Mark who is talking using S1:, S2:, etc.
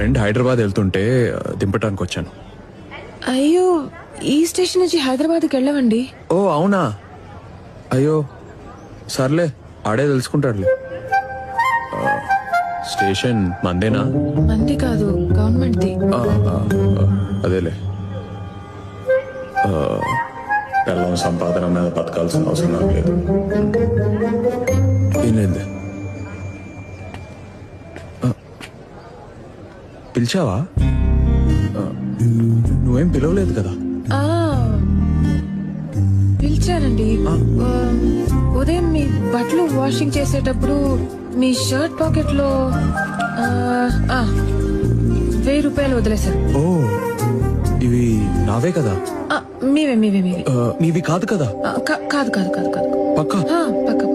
S1: Friend Hyderabad వెళ్తుంటే దింపటానికి వచ్చాను.
S2: అయ్యో, ఈ స్టేషన్ నుంచి హైదరాబాద్కి వెళ్ళవండి.
S1: ఓ అవునా, అయ్యో సర్లే, ఆడే తెలుసుకుంటాడులే. స్టేషన్ మందేనా?
S2: మంది కాదు, గవర్నమెంట్ది.
S1: అదేలే. పిల్లల సంపాదన మీద బతకాల్సిన అవసరం నాకు లేదు. ఏమైంది? పిలిచావా? నువ్వేం పిలవలేదు కదా.
S2: పిలిచానండి. ఉదయం మీ బట్టలు వాషింగ్ చేసేటప్పుడు మీ షర్ట్ పాకెట్ లో 1000 రూపాయలు వదిలేశారు.
S1: ఓ, ఇవి నావే కదా?
S2: మీవే.
S1: నీవి కాదు కదా?
S2: కాదు.
S1: పక్కా?
S2: పక్క